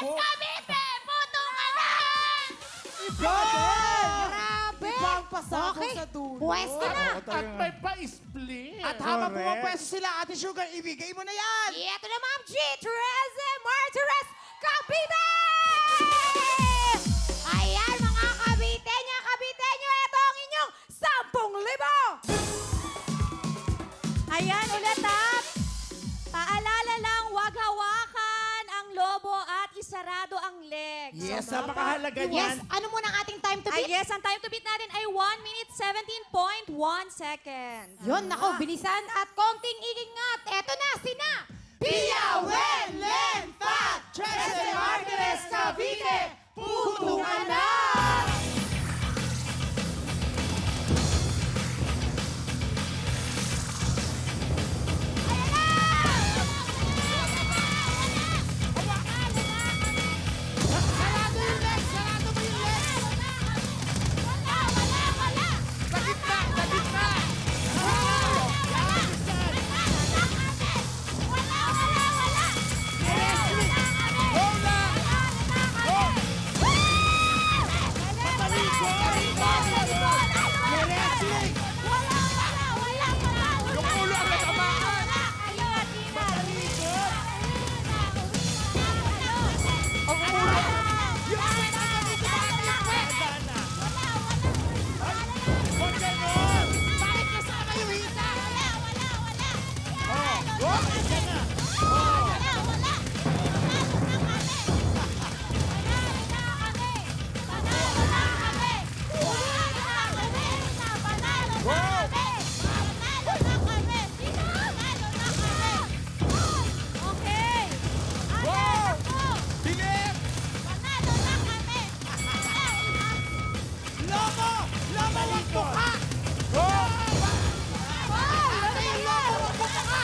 Cavite! Puto ka na! Grabe! Ibang pasako Okay. sa dulo. Pwesto na. At may pa-split. At habang pumapwesto sila, Ate Sugar, ibigay mo na yan! Ito na, Ma'am G. Treze Martires Cavite! Ayan, mga Caviteña, Caviteño, ito ang inyong 10,000! Ayan, ulit at paalala lang, huwag hawakan ang lobo at isarado ang legs. Yes, napakahalaga Yes, niyan. ano muna ang ating time to beat? Yes, ang time to beat natin ay 1 minute 17.1 seconds. Yun, nako, bilisan at konting iingat. Eto na, sina! Pia, Wen, Len, Fat, Trece Martires Cavite, puto ka na! Sarado yung legs! Sarado mo yung legs! Sa gitna! Sa gitna! Go lang! Go! May wrestling! Yung ulo ang natamaan! Ang ulo! Huwag ganon! Bakit kasama yung hita? Go! Ayan na! Okay. Go! Bigit! Lobo! Lobo, wag mo ka! Go! Ate, yung lobo, wag mo ka!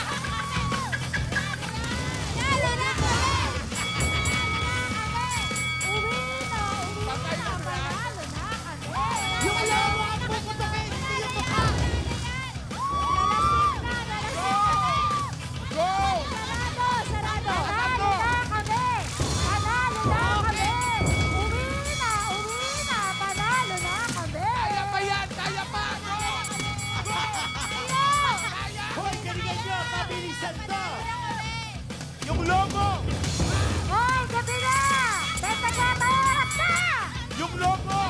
Patay na siya! Yung lobo ang puputukin, hindi yung mukha! Go! Kaya pa yan! Kaya pa! Go! Kaya! Hoy, galingan nyo! Mabilisan to! Yung logo! Yung logo!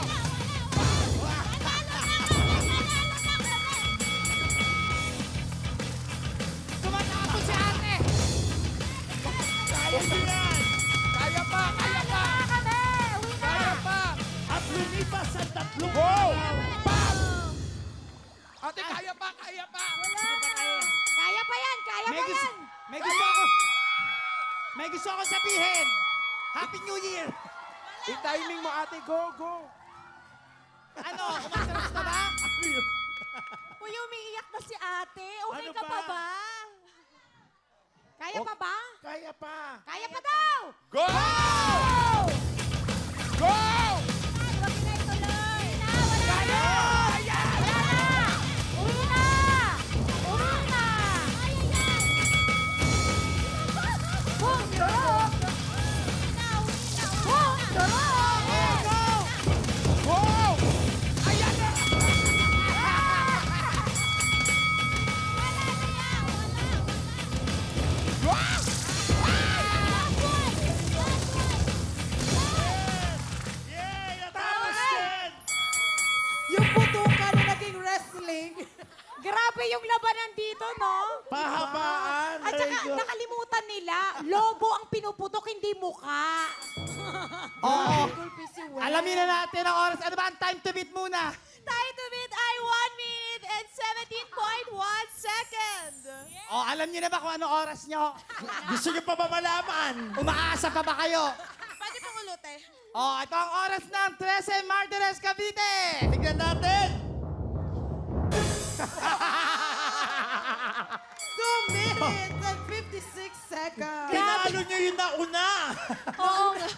Tumatapos si ate! Kaya pa yan! Kaya pa! Kaya pa! Kaya pa! At lumipas ang tatlong Go! araw. Bam! Ate, kaya pa! Kaya pa! Kaya pa yan, kaya pa yan! May gusto ako sabihin! Happy New Year! I-timing mo, ate. Go! Go! Ano, umatras na ba? Uy, umiiyak na si ate. Okay Ano ka ba? pa ba? Kaya pa ba? Kaya pa! Kaya pa daw! Go! Go! Huwag na ituloy! Kaya! Uwi na! Uwi na! Boom! Durog! Boom! Durog! Go! Ayan na! Go! Yay! Natapos din! Yung putukan na naging wrestling, Grabe yung labanan dito, no? pahabaan. At saka nakalimutan nila, lobo ang pinuputok, hindi mukha. Oo. Alamin na natin ang oras. Ano ba ang time to beat muna? Time to beat ay 1 minute and 17.1 seconds. O, alam niyo na ba kung anong oras nyo? Gusto niyo pa ba malaman? Umaasa pa ba kayo? Pwede pong ulute. O, ito ang oras ng Trece Martires Cavite. Tignan natin. 2 minutes and 56 seconds. Tinalo niyo yung nauna! Oo nga.